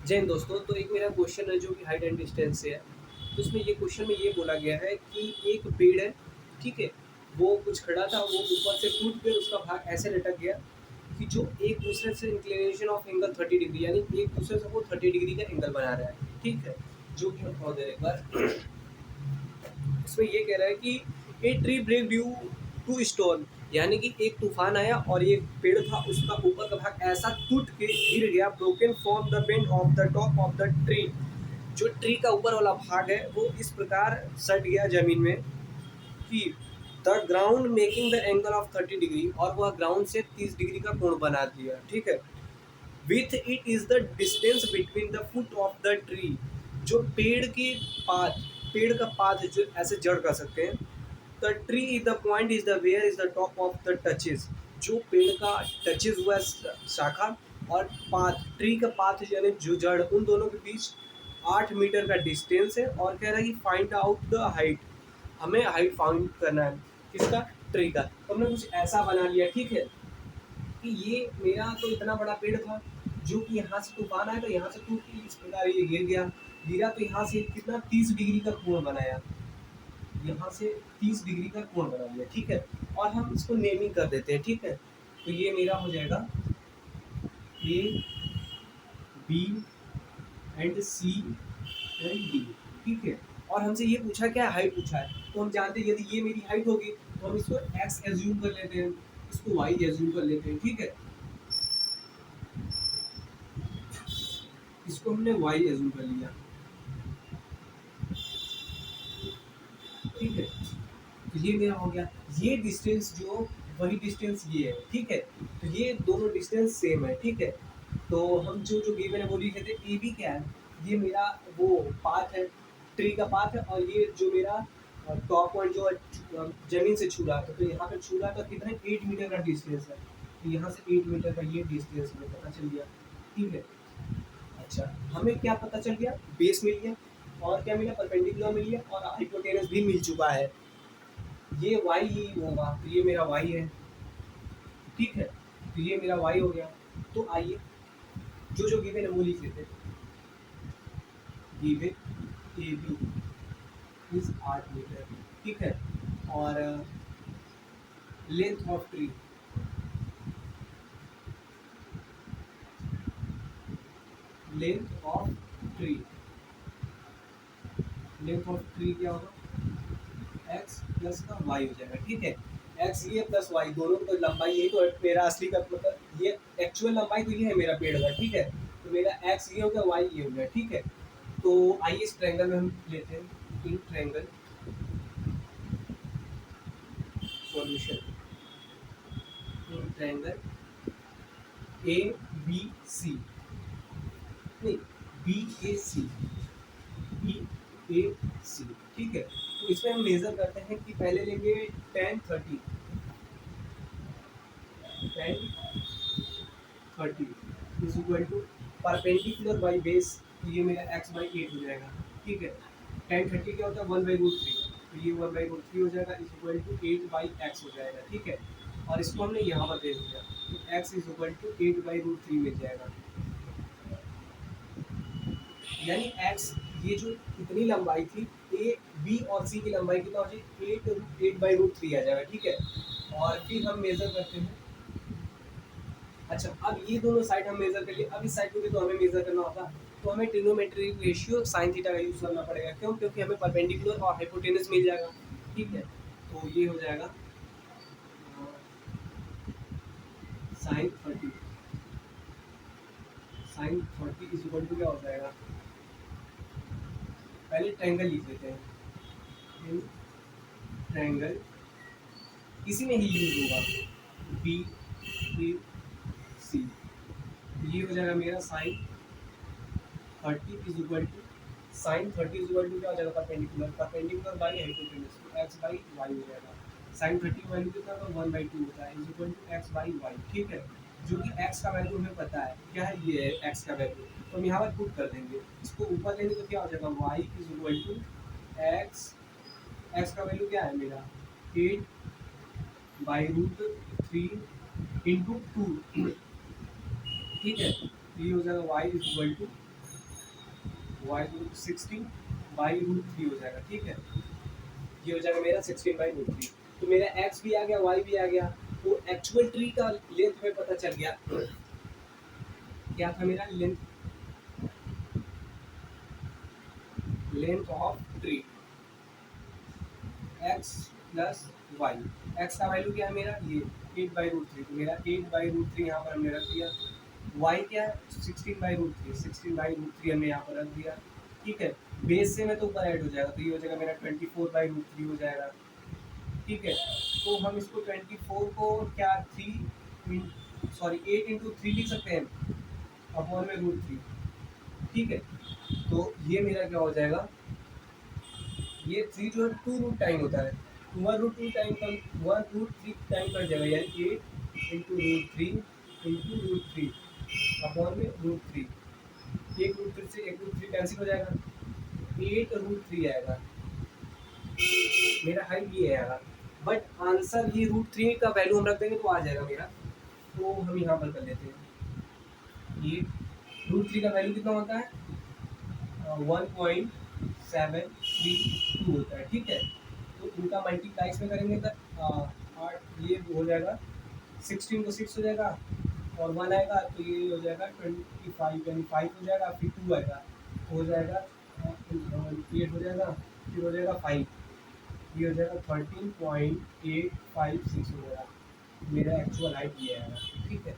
जय हिंद दोस्तों। तो एक मेरा क्वेश्चन है जो कि हाइट एंड डिस्टेंस से है। तो उसमें ये क्वेश्चन में ये बोला गया है कि एक पेड़ है, ठीक है? वो कुछ खड़ा था, वो ऊपर से टूट के उसका भाग ऐसे लटक गया कि जो एक दूसरे से इंक्लिनेशन ऑफ एंगल 30 डिग्री, यानी एक दूसरे से वो 30 डिग्री का एंगल बना रहा है, ठीक है? जो कि हम और एक बार इसमें ये कह रहा है कि a tree break due to stone, यानी कि एक तूफान आया और ये पेड़ था उसका ऊपर का भाग ऐसा टूट के गिर गया, broken from the bend of the top of the tree. जो ट्री का ऊपर वाला भाग है वो इस प्रकार सट गया जमीन में कि the ground making the angle of 30 degree, और वह ग्राउंड से 30 डिग्री का कोण बना दिया, ठीक है? With it is the distance between the foot of the tree. जो पेड़ की पात पेड़ का पात जो ऐसे जड़ कर सकते हैं। The tree is the point is the where is the top of the touches. जो पेड़ का टचेस हुआ शाखा और पात, ट्री का पात यानी जो जड़, उन दोनों के बीच 8 मीटर का डिस्टेंस है। और कह रहा है कि फाइंड आउट द हाइट, हमें हाइट फाइंड करना है किसका, ट्री का। तो हमने कुछ ऐसा बना लिया, ठीक है, कि ये मेरा तो इतना बड़ा पेड़ था जो कि यहाँ से तूफान आया तो यहाँ से टूट के इस प्रकार ये गिर गया। गिरा तो यहाँ से कितना 30 डिग्री का कोण बनाया, यहाँ से 30 डिग्री का कोण बना लिया, ठीक है? और हम इसको नेमिंग कर देते हैं, ठीक है? तो ये मेरा हो जाएगा A B and C and D, ठीक है? और हमसे ये पूछा, क्या हाइट पूछा है, तो हम जानते हैं यदि ये मेरी हाइट होगी तो हम इसको एक्स एज्यूम कर लेते हैं, इसको वाई एज्यूम कर लेते हैं, ठीक है? इसको हमने वाई एज्यूम कर लिया, ठीक है? तो ये मेरा हो गया। ये डिस्टेंस जो, वही डिस्टेंस ये है, ठीक है? तो ये दोनों डिस्टेंस सेम है, ठीक है? तो हम जो जो गिवन है वो लिखे थे। ए बी क्या है, ये मेरा वो पाथ है, ट्री का पाथ है। और ये जो मेरा टॉप पॉइंट जो जमीन से छू रहा था, तो यहाँ पे छू रहा था कितना, 8 मीटर का डिस्टेंस है। तो यहाँ से 8 मीटर का ये डिस्टेंस हमें पता चल गया, ठीक है? अच्छा, हमें क्या पता चल गया, बेस मिल गया, और क्या मिला, परपेंडिकुलर मिल गया, और हाइपोटेनस भी मिल चुका है। ये वाई ही होगा, तो ये मेरा वाई है, ठीक है? तो ये मेरा वाई हो गया। तो आइए जो जो गिवन है वो लिख लेते हैं। Given A B is 8 metre, ठीक है? और length of tree, length of tree length of tree क्या होगा, एक्स प्लस का वाई हो जाएगा, ठीक है? एक्स ये प्लस वाई, दोनों की तो लंबाई यही तो है। मेरा असली का मतलब ये एक्चुअल लंबाई तो ये है मेरा पेड़ का, ठीक है? तो मेरा एक्स ये हो गया, वाई ये हो गया, ठीक है? तो आइए इस ट्रायंगल में हम लेते हैं in triangle solution. In triangle A B C, नहीं, बी ए सी, बी ए सी, ठीक है? तो इसमें हम मेजर करते हैं कि पहले लेंगे tan thirty, tan thirty is equal to perpendicular by base. तो ये मेरा एक्स बाई 8 हो जाएगा, ठीक है? टेन थर्टी क्या होता है, 1/√3। तो ये 1/√3 हो जाएगा, इज इक्वल टू 8/x हो जाएगा, ठीक है? और इसको हमने यहाँ पर दे दिया, तो x इज इक्वल टू 8/√3 मिल जाएगा। यानी x, ये जो इतनी लंबाई थी, ए बी और सी की लंबाई कितना हो जाए, 8/√3 आ जाएगा, ठीक है? और फिर हम मेजर करते हैं। अच्छा, अब ये दोनों साइड हम मेजर कर लिए, अब इस साइड को भी तो हमें मेजर करना होगा। तो हमें ट्रिग्नोमेट्री रेशियो साइन थीटा का यूज करना पड़ेगा, क्यों? क्योंकि हमें परपेंडिकुलर और हाइपोटेनस मिल जाएगा, ठीक है? तो ये हो जाएगा sine 30, sine 30 is equal to क्या हो जाएगा, पहले ट्रायंगल लिख लेते हैं। ट्रायंगल इसी में ही यूज होगा, बी ए सी। ये हो जाएगा मेरा sine 30 is equal to, sine 30 is equal to क्या हो जाएगा, परपेंडिकुलर, परपेंडिकुलर बाई हाइपोटेनस, तो एक्स बाई वाई हो जाएगा। साइन 30 की वैल्यू कितना होगा, 1/2 होता है, is equal to x by y, ठीक है? जो कि एक्स का वैल्यू हमें पता है क्या है, ये है एक्स का वैल्यू। तो हम यहाँ पर पुट कर देंगे, इसको ऊपर लेंगे तो क्या हो जाएगा, y is equal to x, x का वैल्यू क्या है मेरा, 8/√3 इंटू 2, ठीक है? तो ये हो जाएगा y is equal to y 16/√3 हो जाएगा, ठीक है। ये हो जाएगा मेरा 16/√3। तो मेरा एक्स भी आ गया, वाई भी आ गया। तो एक्चुअल ट्री का लेंथ में पता चल गया। क्या था मेरा length of tree x plus y. X का वैल्यू क्या है मेरा, ये 8/√3। तो मेरा 8/√3 यहाँ पर हमने रख दिया। वाई क्या है, 16/√3। 16/√3 हमने यहाँ पर रख दिया, ठीक है। बेस से में तो ऊपर ऐड हो जाएगा, तो ये हो जाएगा मेरा 24/√3 हो जाएगा, ठीक है। तो हम इसको 24 को क्या 8 × 3 लिख सकते हैं अपॉन में √3, ठीक है। तो ये मेरा क्या हो जाएगा, ये 3 जो है 2 रूट टाइम होता है, 1√2 टाइम का 1√3 टाइम कर जाएगा, यानी 8 × √3 अपॉन में √3। एक √3 से एक √3 कैंसिल हो जाएगा, 8√3 आएगा। मेरा हाइट ये आएगा, बट आंसर ये √3 का वैल्यू हम रख देंगे तो आ जाएगा मेरा। तो हम यहाँ पर कर लेते हैं, ये √3 का वैल्यू कितना होता है, 1.732 होता है, ठीक है। तो इनका मल्टीप्लाइज में करेंगे तो 8, ये हो जाएगा 16 को 6 हो जाएगा, और 1 आएगा तो ये हो जाएगा 25, यानी 5 हो जाएगा, फिर 2 आएगा हो जाएगा 8 हो जाएगा, फिर हो जाएगा 5, ये हो जाएगा 13.856 हो जाएगा। मेरा एक्चुअल हाइट ये आएगा, ठीक है।